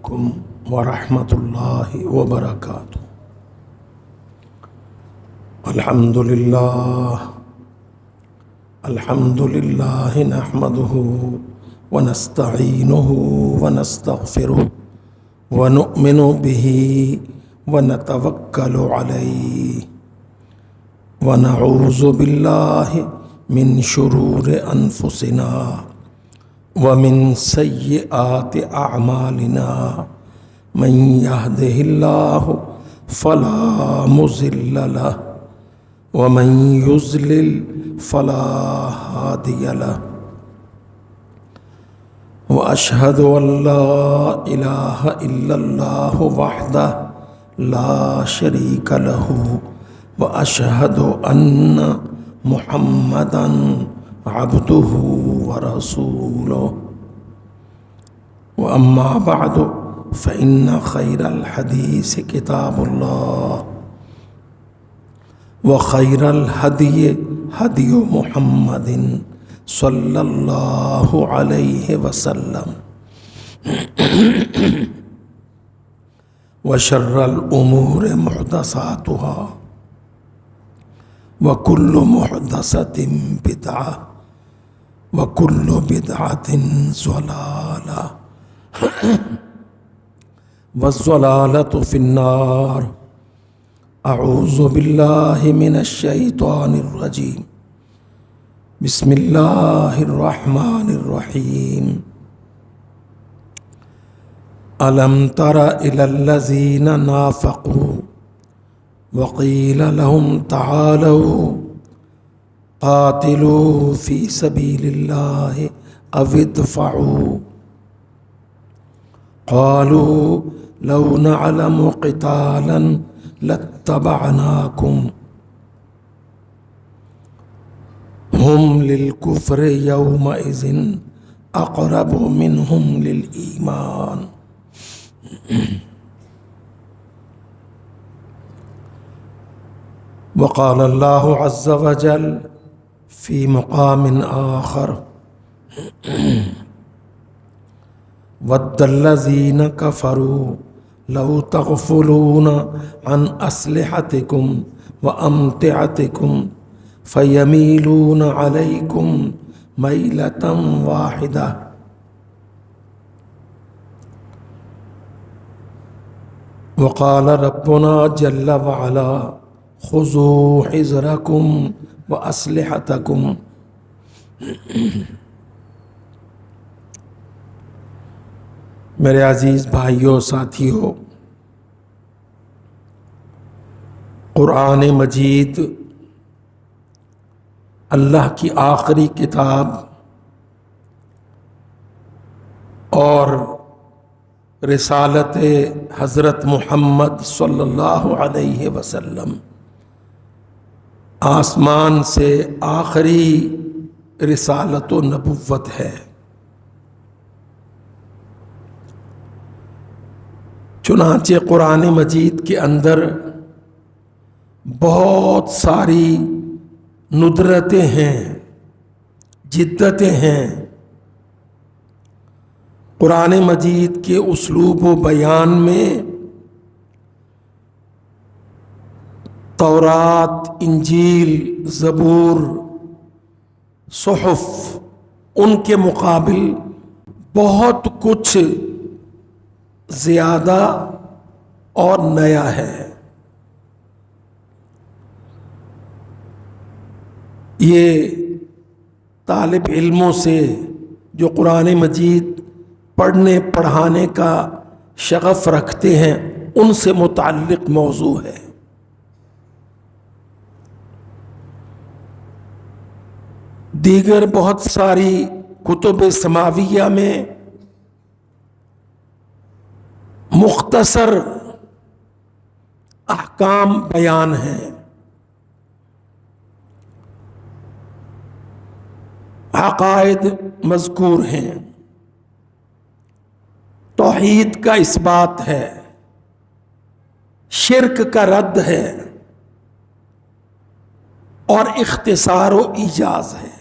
علیکم ورحمۃ اللہ وبرکاتہ۔ الحمد للہ نحمدہ ونستعینہ ونستغفرہ ونؤمن بہ ونتوکل علیہ ونعوذ باللہ من شرور انفسنا ومن سیئات اعمالنا من یہدہ اللہ فلا مضل لہ ومن یضلل فلا ہادی لہ واشہد ان لا الہ الا اللہ وحدہ لا شریک لہ واشہد ان محمدا عبدہ ورسولہ واما بعد فإن خیر الحدیث کتاب اللہ وخیر الہدی ہدی محمد صلی اللہ علیہ وسلم وشر الامور محدثاتها وکل محدثۃ بدعہ وکل بدعۃ ضلالہ والضلالۃ فی النار۔ اعوذ باللہ من الشیطان الرجیم، بسم اللہ الرحمن الرحیم۔ الم تر الی الذین نافقوا وقیل لهم تعالوا قاتلوا فی سبیل اللہ او ادفعوا قالوا لو نعلم قتالا لاتبعناکم ہم للکفر یومئذ اقرب منہم للایمان۔ وقال اللہ عز وجل فی مقام آخر ود الذین کفروا لو تغفلون عن اسلحتکم وامتعتکم فیمیلون علیکم میلۃ واحدہ۔ وقال ربنا جل وعلا خذوا حذرکم واسلحتکم۔ میرے عزیز بھائیوں ساتھیوں، قرآن مجید اللہ کی آخری کتاب اور رسالت حضرت محمد صلی اللہ علیہ وسلم آسمان سے آخری رسالت و نبوت ہے۔ چنانچہ قرآن مجید کے اندر بہت ساری ندرتیں ہیں، جدتیں ہیں۔ قرآن مجید کے اسلوب و بیان میں تورات، انجیل، زبور، صحف، ان کے مقابل بہت کچھ زیادہ اور نیا ہے۔ یہ طالب علموں سے جو قرآن مجید پڑھنے پڑھانے کا شغف رکھتے ہیں ان سے متعلق موضوع ہے۔ دیگر بہت ساری کتب سماویہ میں مختصر احکام بیان ہیں، عقائد مذکور ہیں، توحید کا اثبات ہے، شرک کا رد ہے اور اختصار و ایجاز ہے۔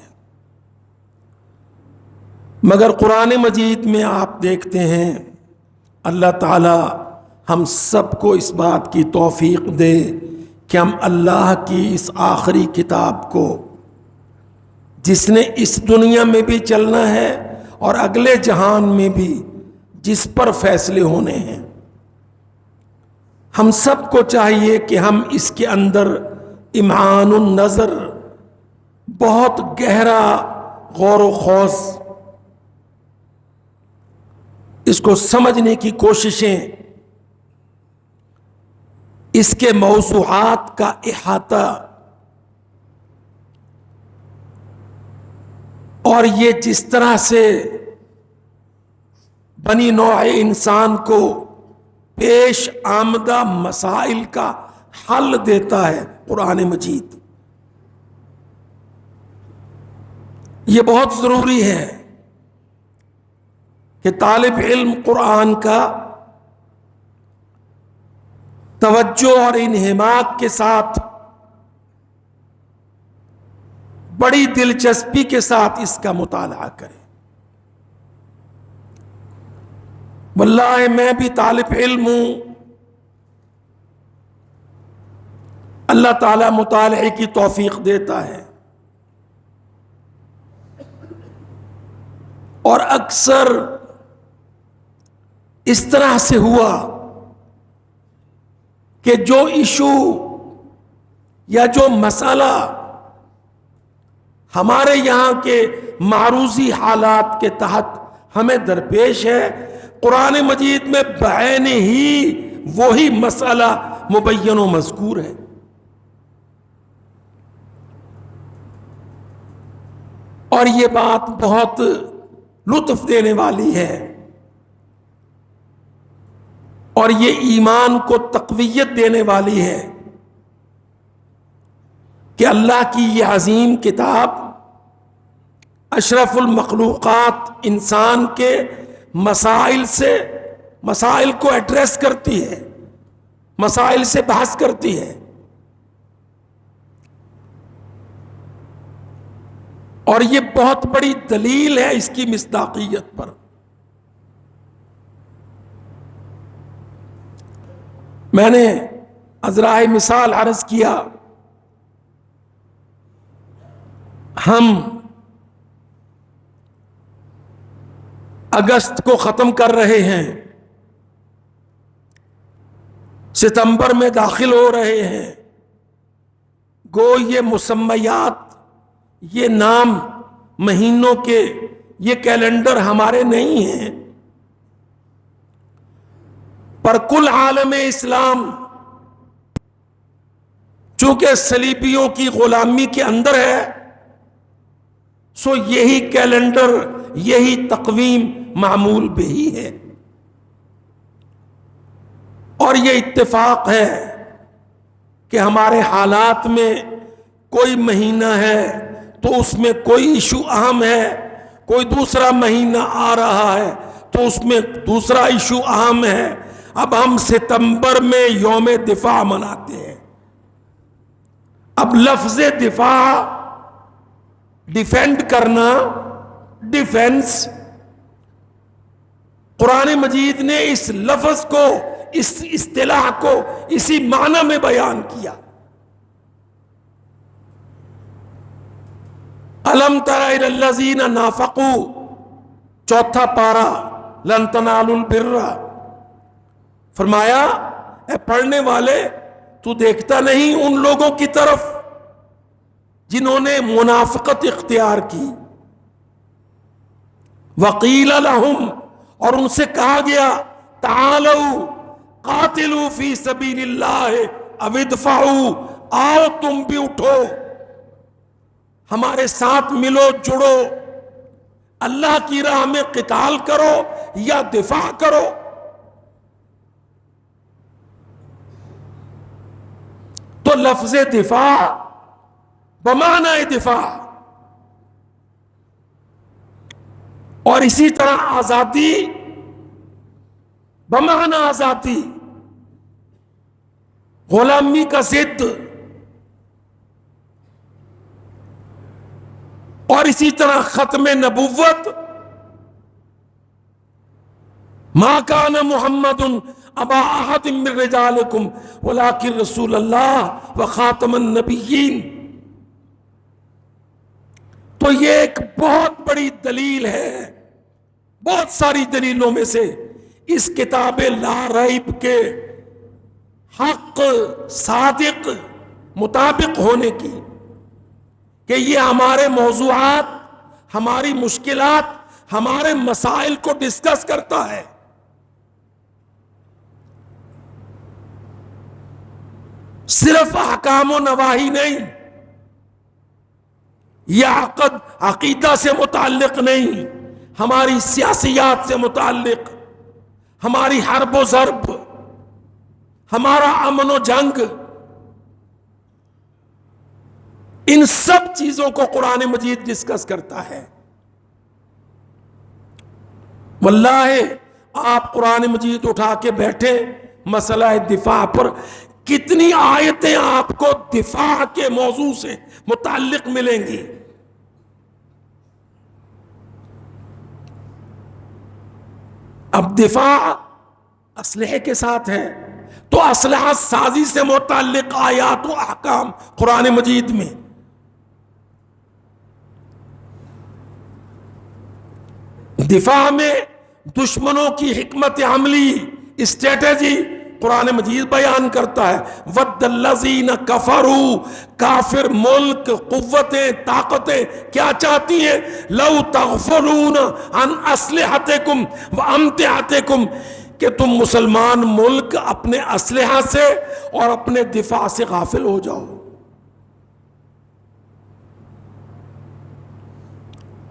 مگر قرآن مجید میں آپ دیکھتے ہیں اللہ تعالی ہم سب کو اس بات کی توفیق دے کہ ہم اللہ کی اس آخری کتاب کو، جس نے اس دنیا میں بھی چلنا ہے اور اگلے جہان میں بھی جس پر فیصلے ہونے ہیں، ہم سب کو چاہیے کہ ہم اس کے اندر امعان النظر، بہت گہرا غور و خوض، اس کو سمجھنے کی کوششیں، اس کے موضوعات کا احاطہ، اور یہ جس طرح سے بنی نوع انسان کو پیش آمدہ مسائل کا حل دیتا ہے قرآن مجید، یہ بہت ضروری ہے کہ طالب علم قرآن کا توجہ اور انہماک کے ساتھ، بڑی دلچسپی کے ساتھ اس کا مطالعہ کرے۔ واللہ میں بھی طالب علم ہوں، اللہ تعالیٰ مطالعے کی توفیق دیتا ہے، اور اکثر اس طرح سے ہوا کہ جو ایشو یا جو مسئلہ ہمارے یہاں کے معروضی حالات کے تحت ہمیں درپیش ہے، قرآن مجید میں بعین ہی وہی مسئلہ مبین و مذکور ہے۔ اور یہ بات بہت لطف دینے والی ہے، اور یہ ایمان کو تقویت دینے والی ہے کہ اللہ کی یہ عظیم کتاب اشرف المخلوقات انسان کے مسائل کو ایڈریس کرتی ہے، مسائل سے بحث کرتی ہے، اور یہ بہت بڑی دلیل ہے اس کی مصداقیت پر۔ میں نے ازرائے مثال عرض کیا، ہم اگست کو ختم کر رہے ہیں، ستمبر میں داخل ہو رہے ہیں، گو یہ مسمیات، یہ نام مہینوں کے، یہ کیلنڈر ہمارے نہیں ہیں، پر کل عالم اسلام چونکہ صلیبیوں کی غلامی کے اندر ہے، سو یہی کیلنڈر، یہی تقویم معمول بھی ہے، اور یہ اتفاق ہے کہ ہمارے حالات میں کوئی مہینہ ہے تو اس میں کوئی ایشو اہم ہے، کوئی دوسرا مہینہ آ رہا ہے تو اس میں دوسرا ایشو اہم ہے۔ اب ہم ستمبر میں یوم دفاع مناتے ہیں۔ اب لفظ دفاع، ڈیفینڈ کرنا، ڈیفینس، قرآن مجید نے اس لفظ کو، اس اصطلاح کو اسی معنی میں بیان کیا۔ الم تر الی الذین نافقوا، چوتھا پارہ، لن تنالوا البر، فرمایا اے پڑھنے والے تو دیکھتا نہیں ان لوگوں کی طرف جنہوں نے منافقت اختیار کی، وقیل لہم، اور ان سے کہا گیا تعالوا قاتلوا فی سبیل اللہ او ادفعوا، آؤ تم بھی اٹھو، ہمارے ساتھ ملو، جڑو، اللہ کی راہ میں قتال کرو یا دفاع کرو۔ تو لفظ دفاع بمعنی دفاع، اور اسی طرح آزادی بمعنی آزادی، غلامی کا ضد، اور اسی طرح ختم نبوت ما کان محمد ابا احد من رجالکم ولکن رسول اللہ وخاتم النبیین. تو یہ ایک بہت بڑی دلیل ہے، بہت ساری دلیلوں میں سے اس کتاب لا ریب کے حق صادق مطابق ہونے کی، کہ یہ ہمارے موضوعات، ہماری مشکلات، ہمارے مسائل کو ڈسکس کرتا ہے. صرف احکام و نواہی نہیں، یہ عقیدہ سے متعلق نہیں، ہماری سیاسیات سے متعلق، ہماری حرب و ضرب، ہمارا امن و جنگ، ان سب چیزوں کو قرآن مجید ڈسکس کرتا ہے. واللہ آپ قرآن مجید اٹھا کے بیٹھے مسئلہ دفاع پر، کتنی آیتیں آپ کو دفاع کے موضوع سے متعلق ملیں گی. اب دفاع اسلحے کے ساتھ ہے، تو اسلحہ سازی سے متعلق آیات و احکام قرآن مجید میں. دفاع میں دشمنوں کی حکمت عملی، اسٹریٹجی قرآن مجید بیان کرتا ہے. وَدَّ الَّذِينَ كَفَرُوا، کافر ملک، قوتیں، طاقتیں کیا چاہتی ہیں؟ لَوْ تَغْفُلُونَ عَنْ أَسْلِحَتِكُمْ وَأَمْتِعَتِكُمْ، کہ تم مسلمان ملک اپنے اسلحہ سے اور اپنے دفاع سے غافل ہو جاؤ.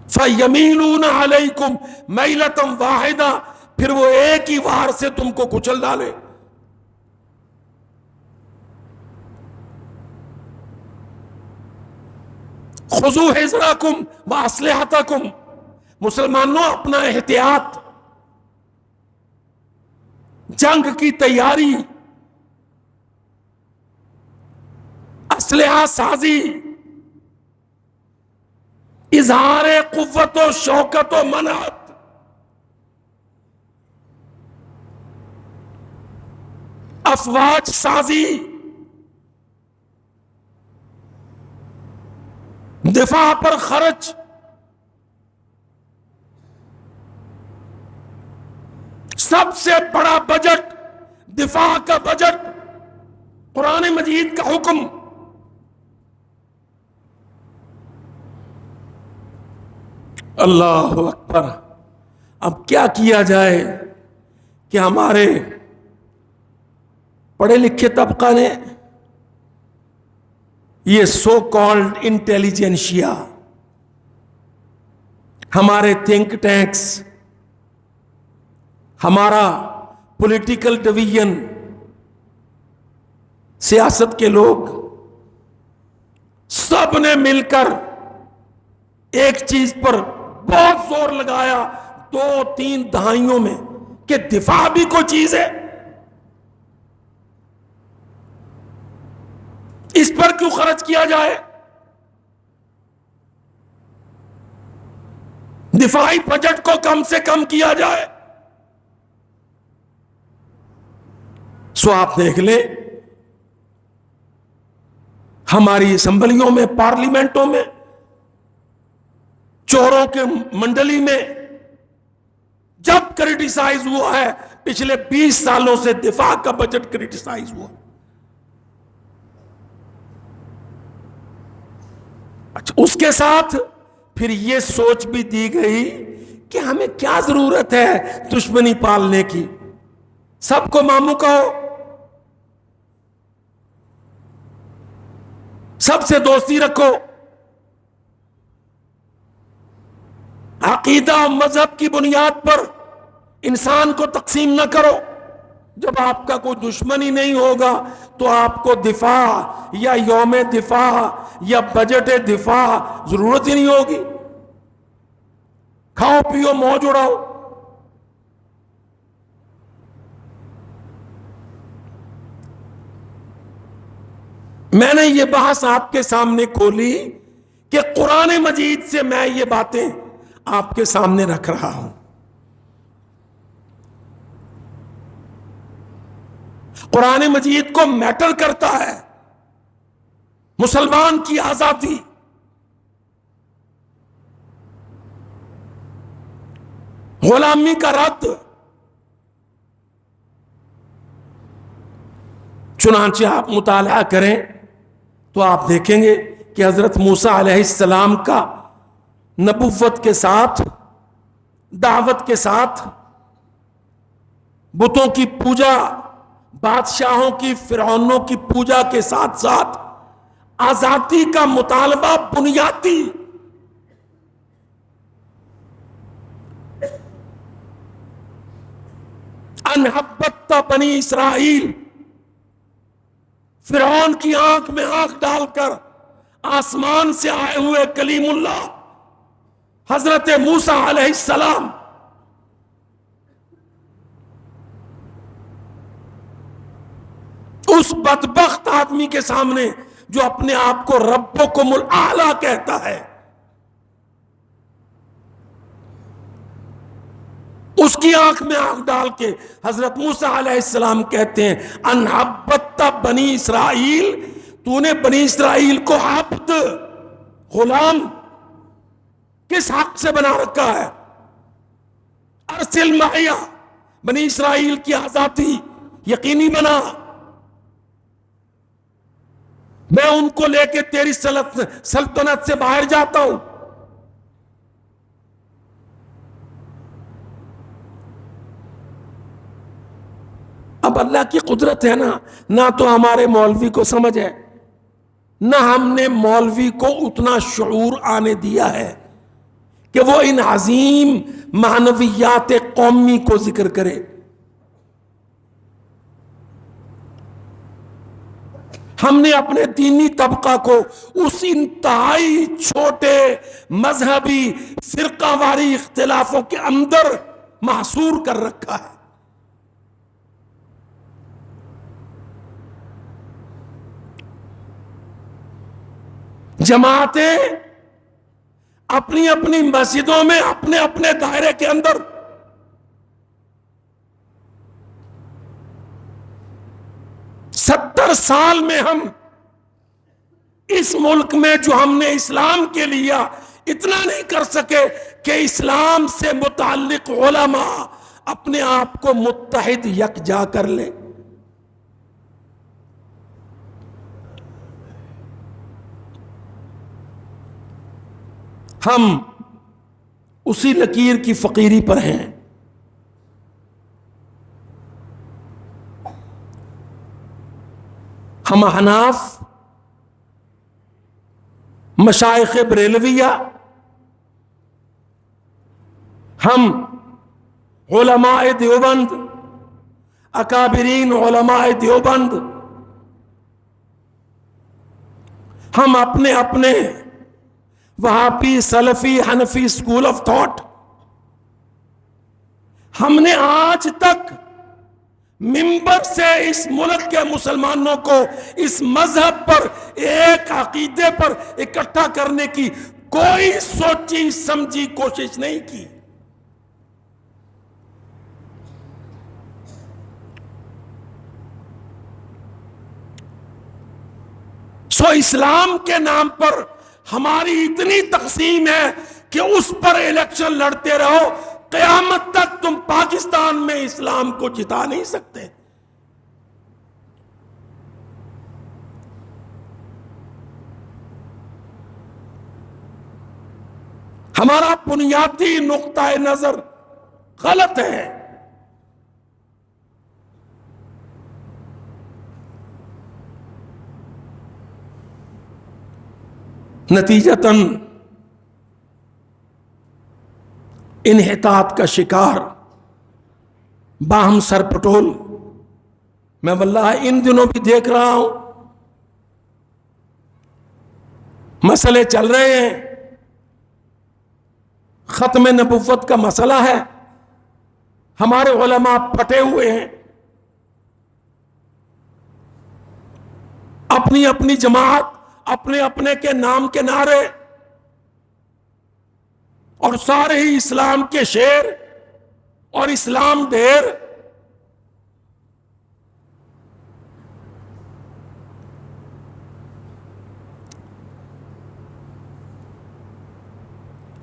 فَيَمِيلُونَ عَلَيْكُمْ مَيْلَةً وَاحِدَةً، پھر وہ ایک ہی وار سے تم کو کچل ڈالے. خذوا حذرکم واسلحتکم، مسلمانوں اپنا احتیاط، جنگ کی تیاری، اسلحہ سازی، اظہار قوت و شوکت و منعت، افواج سازی، دفاع پر خرچ، سب سے بڑا بجٹ دفاع کا بجٹ، قرآن مجید کا حکم. اللہ اکبر. اب کیا کیا جائے کہ ہمارے پڑھے لکھے طبقہ نے یہ سو کالڈ انٹیلیجنشیا، ہمارے تھنک ٹینکس، ہمارا پولیٹیکل ڈویژن، سیاست کے لوگ، سب نے مل کر ایک چیز پر بہت زور لگایا 2-3 دہائیوں میں کہ دفاع بھی کوئی چیز ہے، اس پر کیوں خرچ کیا جائے، دفاعی بجٹ کو کم سے کم کیا جائے. سو آپ دیکھ لیں ہماری اسمبلیوں میں، پارلیمنٹوں میں، چوروں کے منڈلی میں جب کریٹیسائز ہوا ہے، پچھلے 20 سالوں سے دفاع کا بجٹ کریٹیسائز ہوا. اچھا، اس کے ساتھ پھر یہ سوچ بھی دی گئی کہ ہمیں کیا ضرورت ہے دشمنی پالنے کی، سب کو ماموں کہو، سب سے دوستی رکھو، عقیدہ و مذہب کی بنیاد پر انسان کو تقسیم نہ کرو. جب آپ کا کوئی دشمن ہی نہیں ہوگا تو آپ کو دفاع یا یوم دفاع یا بجٹ دفاع ضرورت ہی نہیں ہوگی. کھاؤ پیو موج اڑاؤ. میں نے یہ بحث آپ کے سامنے کھولی کہ قرآن مجید سے میں یہ باتیں آپ کے سامنے رکھ رہا ہوں. قرآن مجید کو میٹر کرتا ہے مسلمان کی آزادی، غلامی کا رد۔ چنانچہ آپ مطالعہ کریں تو آپ دیکھیں گے کہ حضرت موسیٰ علیہ السلام کا نبوت کے ساتھ، دعوت کے ساتھ، بتوں کی پوجا، بادشاہوں کی، فرعونوں کی پوجا کے ساتھ ساتھ آزادی کا مطالبہ بنیادی۔ ان حبت بنی اسرائیل، فرعون کی آنکھ میں آنکھ ڈال کر آسمان سے آئے ہوئے کلیم اللہ حضرت موسیٰ علیہ السلام اس بدبخت آدمی کے سامنے جو اپنے آپ کو ربکم الاعلی کہتا ہے، اس کی آنکھ میں آنکھ ڈال کے حضرت موسیٰ علیہ السلام کہتے ہیں ان حبت بنی اسرائیل، تو نے بنی اسرائیل کو عبد، غلام کس حق سے بنا رکھا ہے؟ ارسل معیا، بنی اسرائیل کی آزادی یقینی بنا، میں ان کو لے کے تیری سلطنت سے باہر جاتا ہوں۔ اب اللہ کی قدرت ہے نا، نہ تو ہمارے مولوی کو سمجھ ہے، نہ ہم نے مولوی کو اتنا شعور آنے دیا ہے کہ وہ ان عظیم معنویات قومی کو ذکر کرے۔ ہم نے اپنے دینی طبقہ کو اس انتہائی چھوٹے مذہبی فرقہ واری اختلافوں کے اندر محصور کر رکھا ہے۔ جماعتیں اپنی اپنی مسجدوں میں اپنے اپنے دائرے کے اندر 70 سال میں ہم اس ملک میں جو ہم نے اسلام کے لیا اتنا نہیں کر سکے کہ اسلام سے متعلق علماء اپنے آپ کو متحد یکجا کر لے۔ ہم اسی لکیر کی فقیری پر ہیں۔ ہم احناف، مشائخ بریلویہ، ہم علماء دیوبند، اکابرین علماء دیوبند، ہم اپنے اپنے وہابی، سلفی، حنفی اسکول آف تھاٹ، ہم نے آج تک منبر سے اس ملک کے مسلمانوں کو اس مذہب پر، ایک عقیدے پر اکٹھا کرنے کی کوئی سوچی سمجھی کوشش نہیں کی۔ سو اسلام کے نام پر ہماری اتنی تقسیم ہے کہ اس پر الیکشن لڑتے رہو، قیامت تک تم پاکستان میں اسلام کو جتا نہیں سکتے۔ ہمارا بنیادی نقطہ نظر غلط ہے۔ نتیجتاً انحطاط کا شکار، باہم سر پٹول، میں واللہ ان دنوں بھی دیکھ رہا ہوں، مسئلے چل رہے ہیں، ختم نبوت کا مسئلہ ہے، ہمارے علماء پھٹے ہوئے ہیں، اپنی اپنی جماعت، اپنے اپنے کے نام کے نعرے، اور سارے ہی اسلام کے شعر اور اسلام ڈھیر۔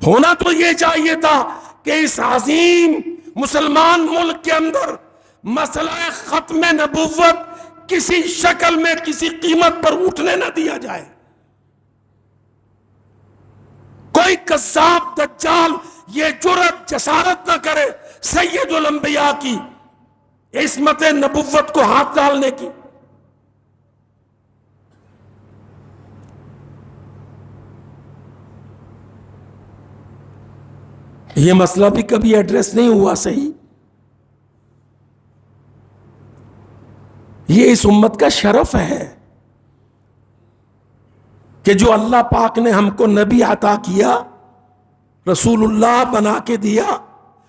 ہونا تو یہ چاہیے تھا کہ اس عظیم مسلمان ملک کے اندر مسئلہ ختم نبوت کسی شکل میں کسی قیمت پر اٹھنے نہ دیا جائے. کوئی کذاب دجال یہ جرأت جسارت نہ کرے سید الانبیاء کی عصمت نبوت کو ہاتھ ڈالنے کی. یہ مسئلہ بھی کبھی ایڈریس نہیں ہوا صحیح. یہ اس امت کا شرف ہے کہ جو اللہ پاک نے ہم کو نبی عطا کیا، رسول اللہ بنا کے دیا،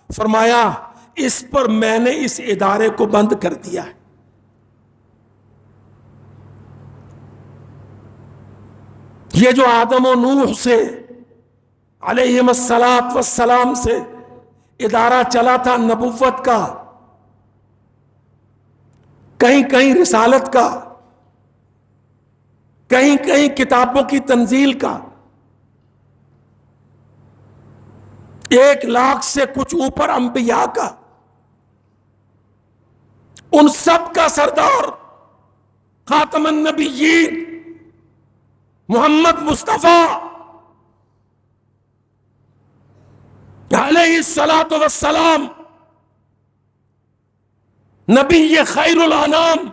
فرمایا اس پر میں نے اس ادارے کو بند کر دیا ہے. یہ جو آدم و نوح سے علیہم الصلاۃ والسلام سے ادارہ چلا تھا نبوت کا، کہیں کہیں رسالت کا، کہیں کہیں کتابوں کی تنزیل کا، 1,00,000 سے کچھ اوپر انبیاء کا، ان سب کا سردار خاتم النبیین محمد مصطفیٰ علیہ الصلاۃ والسلام، نبی خیر الانام،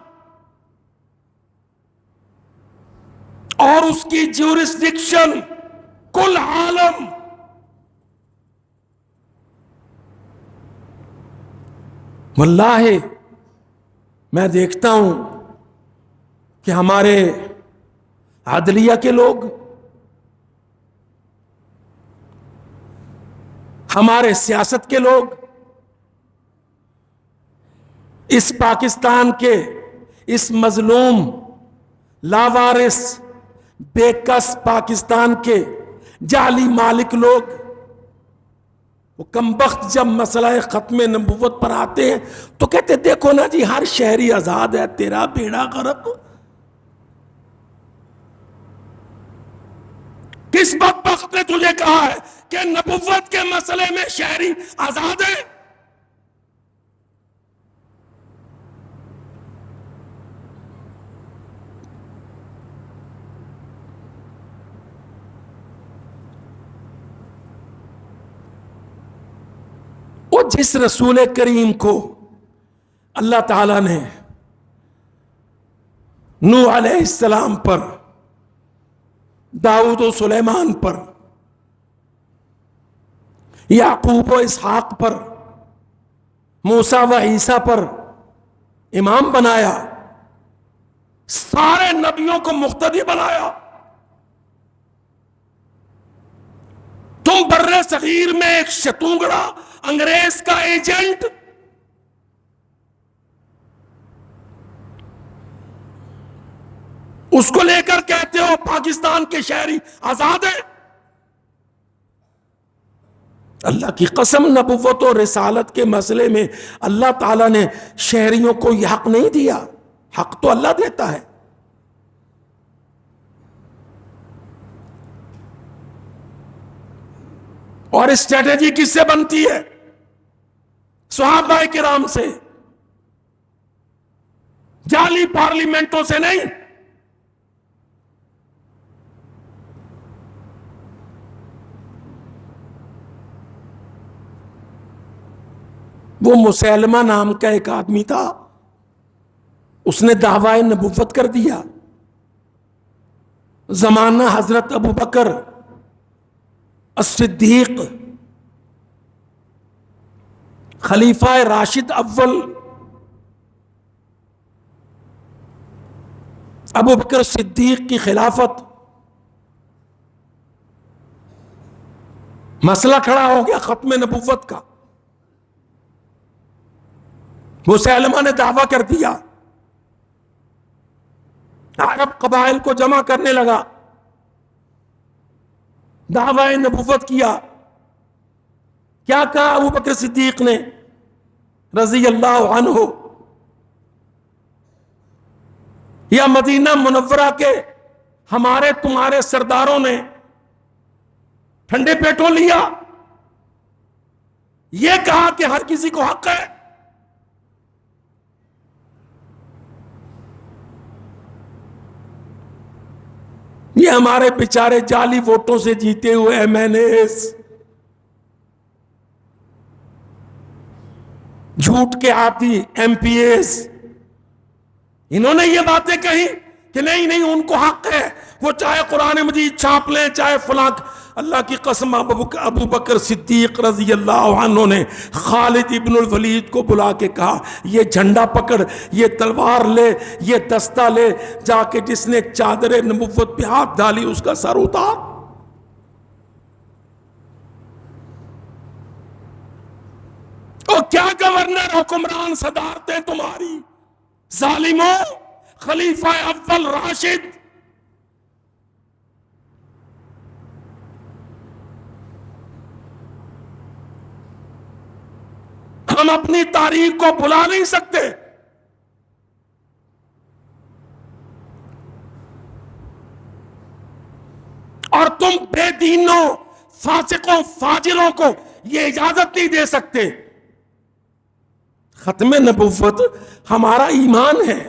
اور اس کی جیورسڈکشن کل عالم. واللہ میں دیکھتا ہوں کہ ہمارے عدلیہ کے لوگ، ہمارے سیاست کے لوگ اس پاکستان کے اس مظلوم لاوارث بے کس پاکستان کے جعلی مالک لوگ، وہ کمبخت جب مسئلہ ختم نبوت پر آتے ہیں تو کہتے دیکھو نا جی ہر شہری آزاد ہے، تیرا بیڑا غرق. کس بدبخت نے تجھے کہا ہے کہ نبوت کے مسئلے میں شہری آزاد ہے؟ وہ جس رسول کریم کو اللہ تعالیٰ نے نوح علیہ السلام پر، داؤد و سلیمان پر، یعقوب و اسحاق پر، موسیٰ و عیسیٰ پر امام بنایا، سارے نبیوں کو مقتدی بنایا، تم برِ صغیر میں ایک شتونگڑا انگریز کا ایجنٹ، اس کو لے کر کہتے ہو پاکستان کے شہری آزاد ہیں؟ اللہ کی قسم نبوت و رسالت کے مسئلے میں اللہ تعالیٰ نے شہریوں کو یہ حق نہیں دیا. حق تو اللہ دیتا ہے. اور اسٹریٹجی کس سے بنتی ہے؟ صحابہ کرام سے، جعلی پارلیمنٹوں سے نہیں. وہ مسیلمہ نام کا ایک آدمی تھا، اس نے دعوی نبوت کر دیا. زمانہ حضرت ابو بکر الصدیق خلیفہ راشد اول، ابو بکر صدیق کی خلافت، مسئلہ کھڑا ہو گیا ختم نبوت کا. مسیلمہ نے دعویٰ کر دیا، عرب قبائل کو جمع کرنے لگا، دعوی نبوت کیا. کیا کہا ابو بکر صدیق نے رضی اللہ عنہ؟ یا مدینہ منورہ کے ہمارے تمہارے سرداروں نے ٹھنڈے پیٹوں لیا، یہ کہا کہ ہر کسی کو حق ہے۔ یہ ہمارے بیچارے جعلی ووٹوں سے جیتے ہوئے ایم این ایز، جھوٹ کے عادی ایم پی ایز، انہوں نے یہ باتیں کہی کہ نہیں نہیں ان کو حق ہے، وہ چاہے قرآن مجید چھاپ لیں چاہے فلاں۔ اللہ کی قسم ابو بکر صدیق رضی اللہ عنہ نے خالد ابن الولید کو بلا کے کہا یہ جھنڈا پکڑ، یہ تلوار لے، یہ دستہ لے، جا کے جس نے چادر نبوت پہ ہاتھ ڈالی اس کا سر اتار۔ اور کیا گورنر حکمران صدارتیں تمہاری، ظالموں، خلیفہ اول راشد۔ ہم اپنی تاریخ کو بھلا نہیں سکتے۔ اور تم بے دینوں، فاسقوں، فاجروں کو یہ اجازت نہیں دے سکتے۔ ختم نبوت ہمارا ایمان ہے،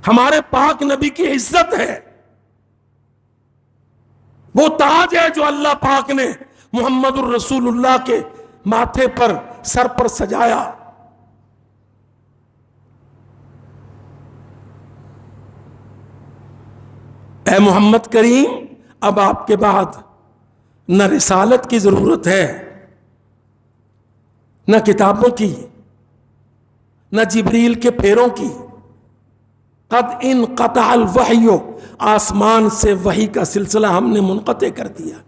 ہمارے پاک نبی کی عزت ہے، وہ تاج ہے جو اللہ پاک نے محمد الرسول اللہ کے ماتھے پر، سر پر سجایا۔ اے محمد کریم، اب آپ کے بعد نہ رسالت کی ضرورت ہے، نہ کتابوں کی، نہ جبریل کے پھیروں کی۔ قد انقطع الوحی، آسمان سے وحی کا سلسلہ ہم نے منقطع کر دیا۔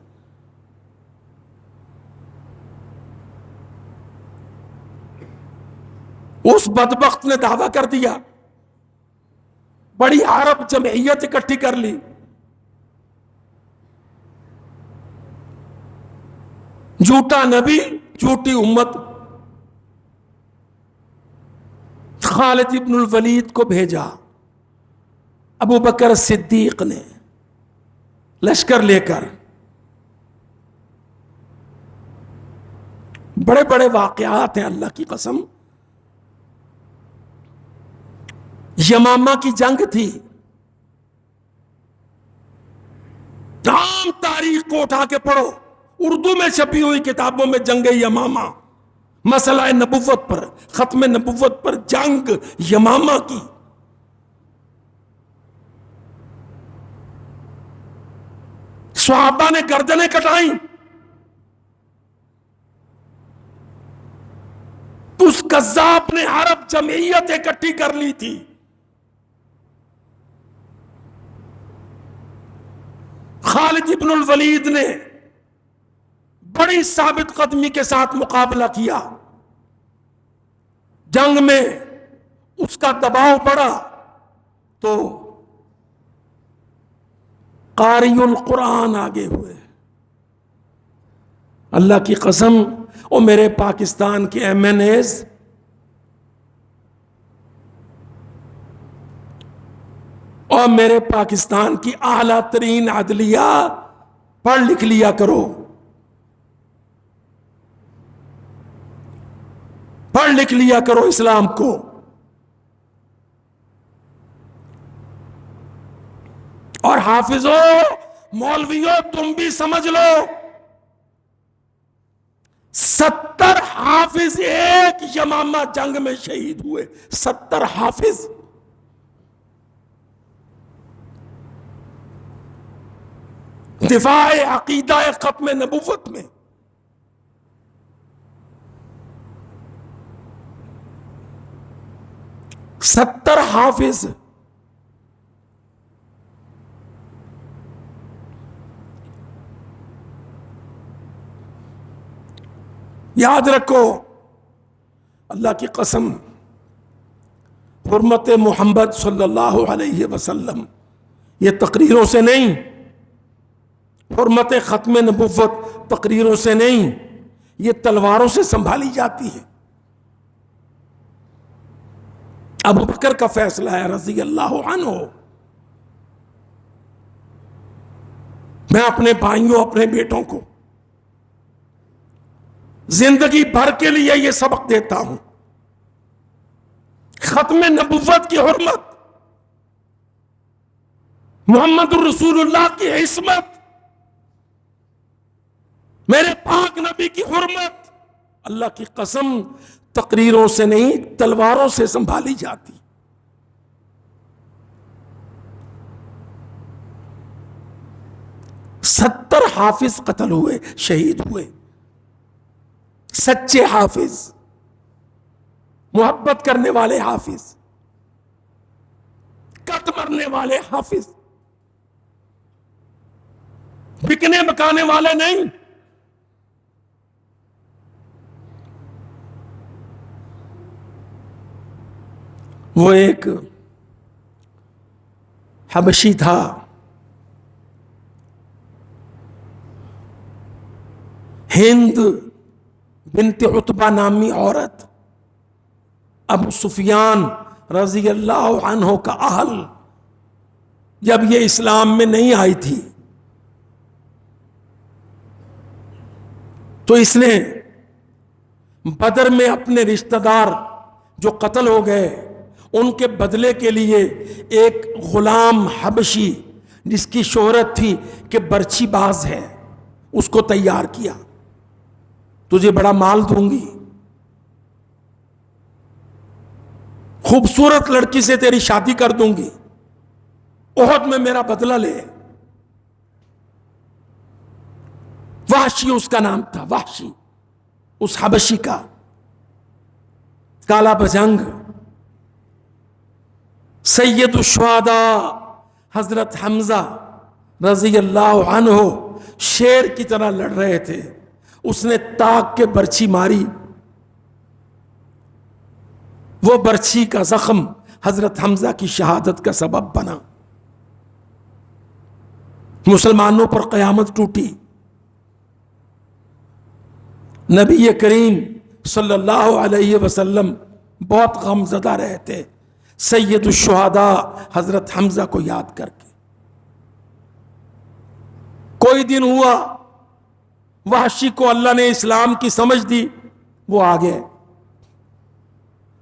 اس بدبخت نے دعویٰ کر دیا، بڑی عرب جمعیت اکٹھی کر لی، جھوٹا نبی، جھوٹی امت۔ خالد ابن الولید کو بھیجا ابو بکر صدیق نے لشکر لے کر۔ بڑے بڑے واقعات ہیں اللہ کی قسم۔ یمامہ کی جنگ تھی، تمام تاریخ کو اٹھا کے پڑھو، اردو میں چھپی ہوئی کتابوں میں جنگ یمامہ، مسئلہ نبوت پر، ختم نبوت پر جنگ یمامہ کی۔ صحابہ نے گردنیں کٹائیں، اس کذاب نے عرب جمعیت اکٹھی کر لی تھی۔ خالد ابن الولید نے بڑی ثابت قدمی کے ساتھ مقابلہ کیا، جنگ میں اس کا دباؤ بڑھا تو قاری القرآن آگے ہوئے۔ اللہ کی قسم، او میرے پاکستان کے ایم این ایز، اور میرے پاکستان کی اعلیٰ ترین عدلیہ، پڑھ لکھ لیا کرو، پڑھ لکھ لیا کرو اسلام کو۔ اور حافظوں، مولویوں، تم بھی سمجھ لو، 70 حافظ ایک یمامہ جنگ میں شہید ہوئے، 70 حافظ۔ دفاع عقیدہ ختم نبوت میں۔ ستر حافظ۔ یاد رکھو، اللہ کی قسم، حرمت محمد صلی اللہ علیہ وسلم یہ تقریروں سے نہیں، حرمت ختم نبوت تقریروں سے نہیں، یہ تلواروں سے سنبھالی جاتی ہے۔ ابو بکر کا فیصلہ ہے رضی اللہ عنہ، میں اپنے بھائیوں اپنے بیٹوں کو زندگی بھر کے لیے یہ سبق دیتا ہوں، ختم نبوت کی حرمت، محمد الرسول اللہ کی عصمت، میرے پاک نبی کی حرمت اللہ کی قسم تقریروں سے نہیں تلواروں سے سنبھالی جاتی۔ 70 حافظ قتل ہوئے، شہید ہوئے، سچے حافظ، محبت کرنے والے حافظ، کٹ مرنے والے حافظ، بکنے بکانے والے نہیں۔ وہ ایک حبشی تھا، ہند بنت عتبہ نامی عورت، ابو سفیان رضی اللہ عنہ کا اہل، جب یہ اسلام میں نہیں آئی تھی تو اس نے بدر میں اپنے رشتہ دار جو قتل ہو گئے ان کے بدلے کے لیے ایک غلام حبشی جس کی شہرت تھی کہ برچی باز ہے، اس کو تیار کیا، تجھے بڑا مال دوں گی، خوبصورت لڑکی سے تیری شادی کر دوں گی، احد میں میرا بدلہ لے۔ وحشی اس کا نام تھا، وحشی، اس حبشی کا، کالا بجنگ، سید الشہداء حضرت حمزہ رضی اللہ عنہ شیر کی طرح لڑ رہے تھے، اس نے تاک کے برچھی ماری، وہ برچھی کا زخم حضرت حمزہ کی شہادت کا سبب بنا، مسلمانوں پر قیامت ٹوٹی۔ نبی کریم صلی اللہ علیہ وسلم بہت غم زدہ رہے تھے سید الشہداء حضرت حمزہ کو یاد کر کے۔ کوئی دن ہوا وحشی کو اللہ نے اسلام کی سمجھ دی، وہ آگے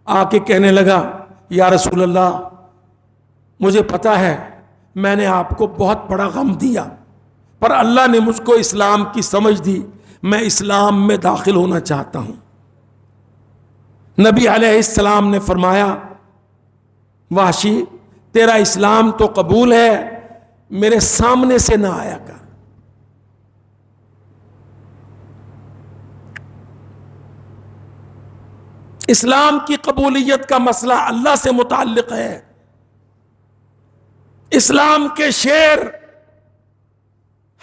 آ کے کہنے لگا یا رسول اللہ، مجھے پتا ہے میں نے آپ کو بہت بڑا غم دیا، پر اللہ نے مجھ کو اسلام کی سمجھ دی، میں اسلام میں داخل ہونا چاہتا ہوں۔ نبی علیہ السلام نے فرمایا وحشی تیرا اسلام تو قبول ہے، میرے سامنے سے نہ آیا کر۔ اسلام کی قبولیت کا مسئلہ اللہ سے متعلق ہے، اسلام کے شیر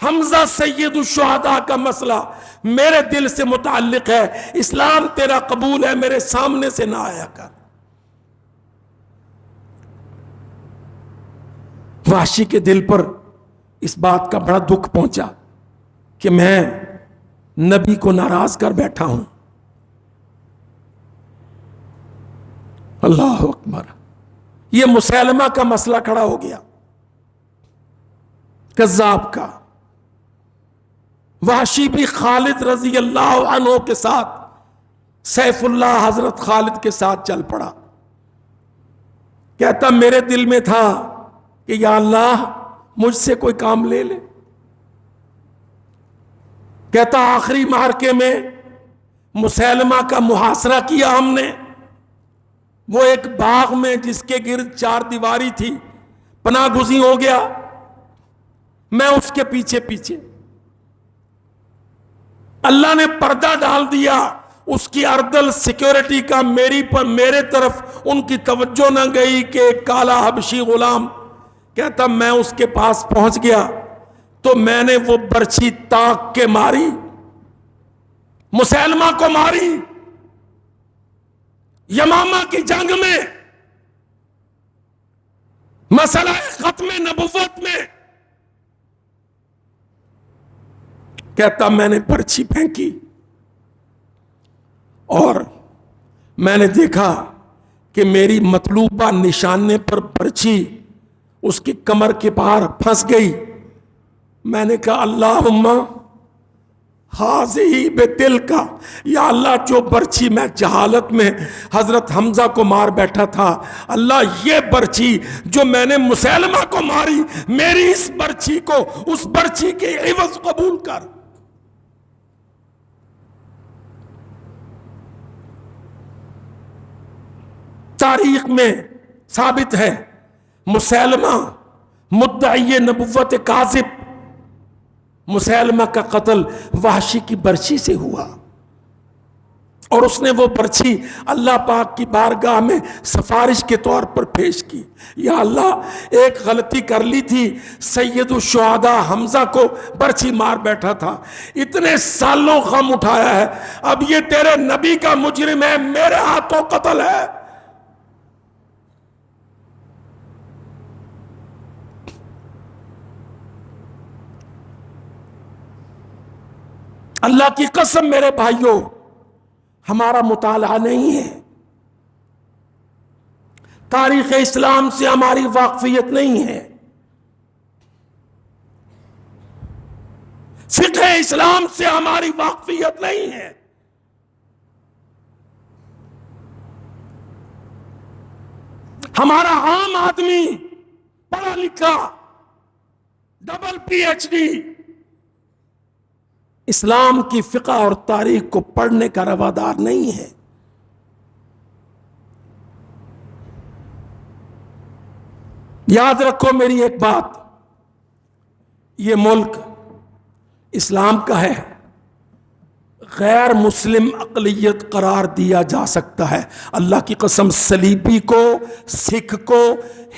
حمزہ سید الشہداء کا مسئلہ میرے دل سے متعلق ہے، اسلام تیرا قبول ہے، میرے سامنے سے نہ آیا کر۔ وحشی کے دل پر اس بات کا بڑا دکھ پہنچا کہ میں نبی کو ناراض کر بیٹھا ہوں۔ اللہ اکبر، یہ مسیلمہ کا مسئلہ کھڑا ہو گیا، کذاب کا۔ وحشی بھی خالد رضی اللہ عنہ کے ساتھ، سیف اللہ حضرت خالد کے ساتھ چل پڑا، کہتا میرے دل میں تھا کہ یا اللہ مجھ سے کوئی کام لے لے۔ کہتا آخری معرکے میں مسیلمہ کا محاصرہ کیا ہم نے، وہ ایک باغ میں جس کے گرد 4 دیواری تھی، پناہ گزین ہو گیا، میں اس کے پیچھے پیچھے، اللہ نے پردہ ڈال دیا اس کی اردل سیکیورٹی کا، میرے طرف ان کی توجہ نہ گئی کہ ایک کالا حبشی غلام، کہتا میں اس کے پاس پہنچ گیا تو میں نے وہ برچھی تاک کے ماری، مسیلمہ کو ماری، یمامہ کی جنگ میں، مسئلہ ختم نبوت میں۔ کہتا میں نے برچھی پھینکی اور میں نے دیکھا کہ میری مطلوبہ نشانے پر برچھی اس کی کمر کے پار پھنس گئی، میں نے کہا اللہم حاضی بتل کا، یا اللہ جو برچھی میں جہالت میں حضرت حمزہ کو مار بیٹھا تھا، اللہ یہ برچھی جو میں نے مسیلمہ کو ماری، میری اس برچھی کو اس برچھی کے عوض قبول کر۔ تاریخ میں ثابت ہے مسیلمہ مدعی نبوت کاذب، مسیلمہ کا قتل وحشی کی برچھی سے ہوا، اور اس نے وہ برچھی اللہ پاک کی بارگاہ میں سفارش کے طور پر پیش کی، یا اللہ ایک غلطی کر لی تھی، سید الشہداء حمزہ کو برچھی مار بیٹھا تھا، اتنے سالوں غم اٹھایا ہے، اب یہ تیرے نبی کا مجرم ہے، میرے ہاتھوں قتل ہے۔ اللہ کی قسم میرے بھائیوں، ہمارا مطالعہ نہیں ہے، تاریخ اسلام سے ہماری واقفیت نہیں ہے، فقہ اسلام سے ہماری واقفیت نہیں ہے۔ ہمارا عام آدمی پڑھا لکھا ڈبل پی ایچ ڈی اسلام کی فقہ اور تاریخ کو پڑھنے کا روادار نہیں ہے۔ یاد رکھو میری ایک بات، یہ ملک اسلام کا ہے، غیر مسلم اقلیت قرار دیا جا سکتا ہے، اللہ کی قسم صلیبی کو، سکھ کو،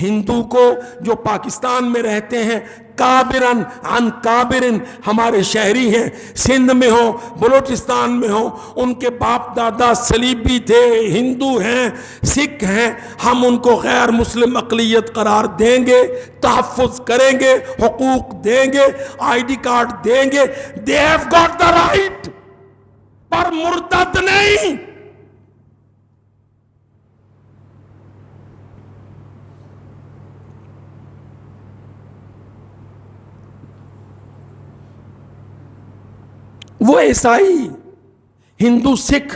ہندو کو جو پاکستان میں رہتے ہیں، کابرن عن کابرن ہمارے شہری ہیں، سندھ میں ہو بلوچستان میں ہو، ان کے باپ دادا صلیبی تھے، ہندو ہیں، سکھ ہیں، ہم ان کو غیر مسلم اقلیت قرار دیں گے، تحفظ کریں گے، حقوق دیں گے، آئی ڈی کارڈ دیں گے، they have got the right، پر مرتد نہیں۔ وہ عیسائی، ہندو، سکھ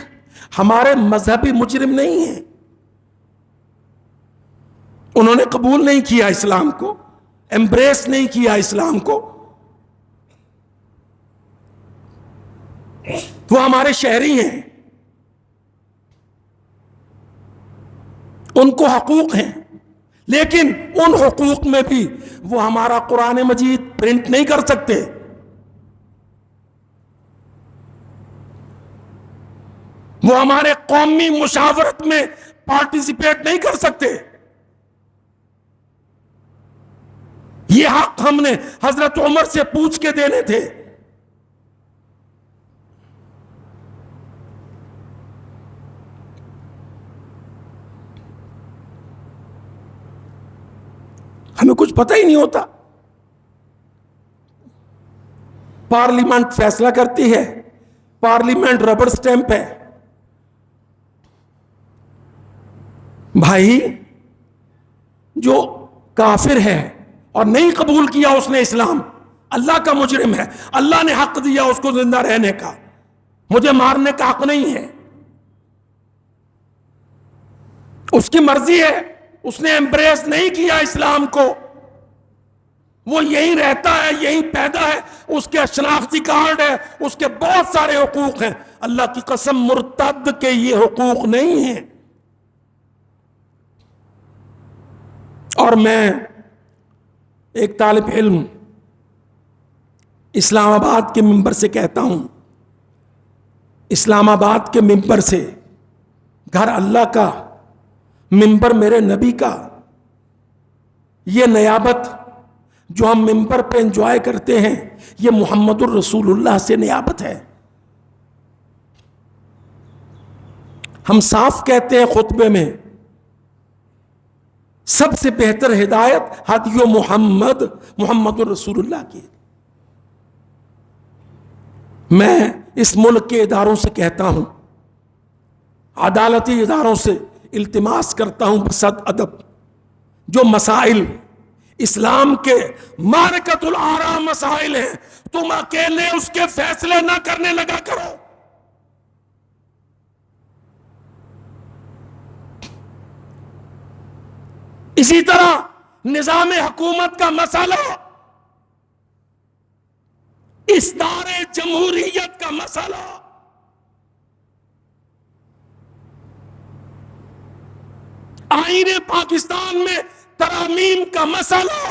ہمارے مذہبی مجرم نہیں ہیں، انہوں نے قبول نہیں کیا اسلام کو، ایمبریس نہیں کیا اسلام کو، وہ ہمارے شہری ہیں، ان کو حقوق ہیں، لیکن ان حقوق میں بھی وہ ہمارا قرآن مجید پرنٹ نہیں کر سکتے، وہ ہمارے قومی مشاورت میں پارٹیسپیٹ نہیں کر سکتے۔ یہ حق ہم نے حضرت عمر سے پوچھ کے دینے تھے۔ ہمیں کچھ پتہ ہی نہیں ہوتا، پارلیمنٹ فیصلہ کرتی ہے، پارلیمنٹ ربڑ سٹیمپ ہے۔ بھائی جو کافر ہے اور نہیں قبول کیا اس نے اسلام، اللہ کا مجرم ہے، اللہ نے حق دیا اس کو زندہ رہنے کا، مجھے مارنے کا حق نہیں ہے، اس کی مرضی ہے، اس نے ایمبریس نہیں کیا اسلام کو، وہ یہیں رہتا ہے، یہیں پیدا ہے، اس کے شناختی کارڈ ہے، اس کے بہت سارے حقوق ہیں، اللہ کی قسم مرتد کے یہ حقوق نہیں ہیں۔ اور میں ایک طالب علم اسلام آباد کے ممبر سے کہتا ہوں، اسلام آباد کے ممبر سے، گھر اللہ کا، ممبر میرے نبی کا، یہ نیابت جو ہم ممبر پہ انجوائے کرتے ہیں، یہ محمد الرسول اللہ سے نیابت ہے۔ ہم صاف کہتے ہیں خطبے میں، سب سے بہتر ہدایت ہدی محمد، محمد الرسول اللہ کی۔ میں اس ملک کے اداروں سے کہتا ہوں، عدالتی اداروں سے التماس کرتا ہوں بصد ادب، جو مسائل اسلام کے معرکۃ الآراء مسائل ہیں، تم اکیلے اس کے فیصلے نہ کرنے لگا کرو۔ اسی طرح نظام حکومت کا مسئلہ، اصدار جمہوریت کا مسئلہ، آئین پاکستان میں ترامیم کا مسئلہ،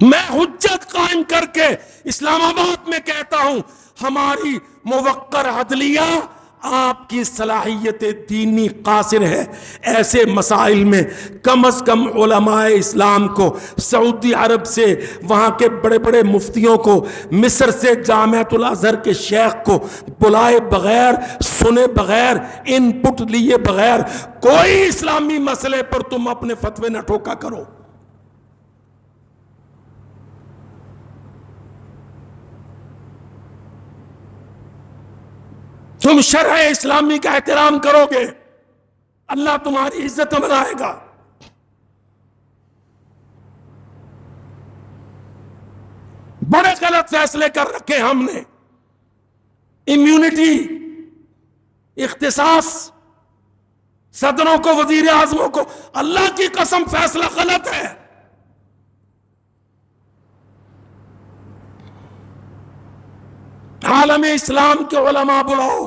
میں حجت قائم کر کے اسلام آباد میں کہتا ہوں ہماری موقر عدلیہ آپ کی صلاحیت دینی قاصر ہے، ایسے مسائل میں کم از کم علماء اسلام کو، سعودی عرب سے وہاں کے بڑے بڑے مفتیوں کو، مصر سے جامعۃ الازہر کے شیخ کو بلائے بغیر، سنے بغیر، ان پٹ لیے بغیر کوئی اسلامی مسئلے پر تم اپنے فتوے نہ ٹھوکا کرو۔ تم شرع اسلامی کا احترام کرو گے، اللہ تمہاری عزت میں بنائے گا۔ بڑے غلط فیصلے کر رکھے ہم نے، امیونٹی، اختصاص، صدروں کو، وزیر اعظموں کو، اللہ کی قسم فیصلہ غلط ہے۔ عالم اسلام کے علماء بلاؤ،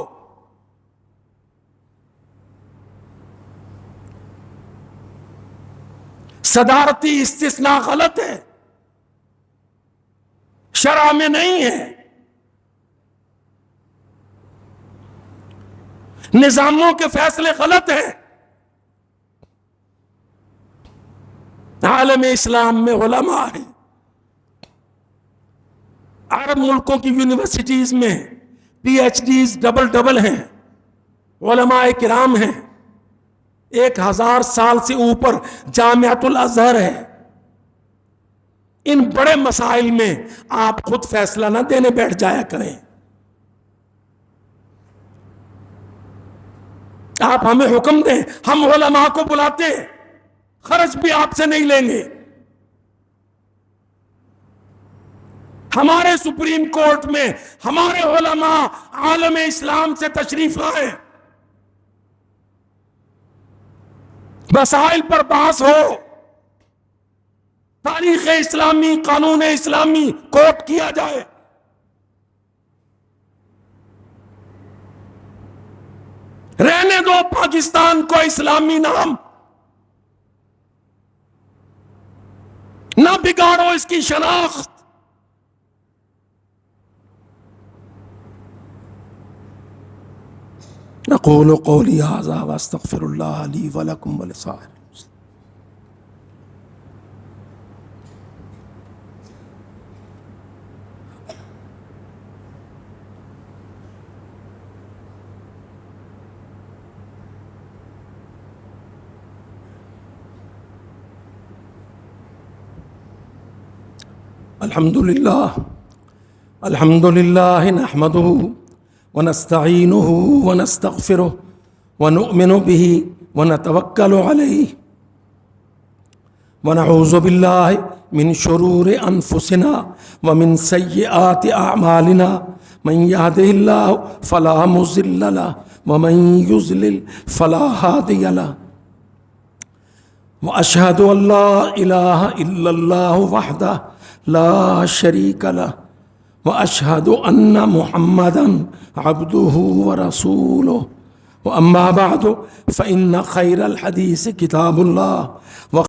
صدارتی استثناء غلط ہے، شرع میں نہیں ہے، نظاموں کے فیصلے غلط ہیں۔ عالم اسلام میں علماء ہیں، عرب ملکوں کی یونیورسٹیز میں پی ایچ ڈیز ڈبل ہیں، علماء کرام ہیں، 1000 سال سے اوپر جامعۃ الازہر ہے۔ ان بڑے مسائل میں آپ خود فیصلہ نہ دینے بیٹھ جایا کریں، آپ ہمیں حکم دیں، ہم علماء کو بلاتے ہیں، خرچ بھی آپ سے نہیں لیں گے۔ ہمارے سپریم کورٹ میں ہمارے علماء عالم اسلام سے تشریف لائیں، مسائل پر بحث ہو، تاریخ اسلامی، قانون اسلامی کوٹ کیا جائے۔ رہنے دو پاکستان کو اسلامی نام، نہ بگاڑو اس کی شناخت۔ اقول قولی ھذا واستغفر اللہ لی ولکم ولسائر المسلمین۔ الحمد للہ نحمدہ ونستعینہ ونستغفرہ ونؤمن بہ ونتوکل علیہ ونعوذ باللہ من شرور انفسنا ومن سیئات اعمالنا، من یہدہ اللہ فلا مضل لہ ومن یضلل فلا ہادی لہ، واشہد ان لا الہ الا اللہ وحدہ لا شریک لہ، واشہد ان محمدا عبدہ ورسولہ، واما بعد فان خیر الحدیث کتاب اللہ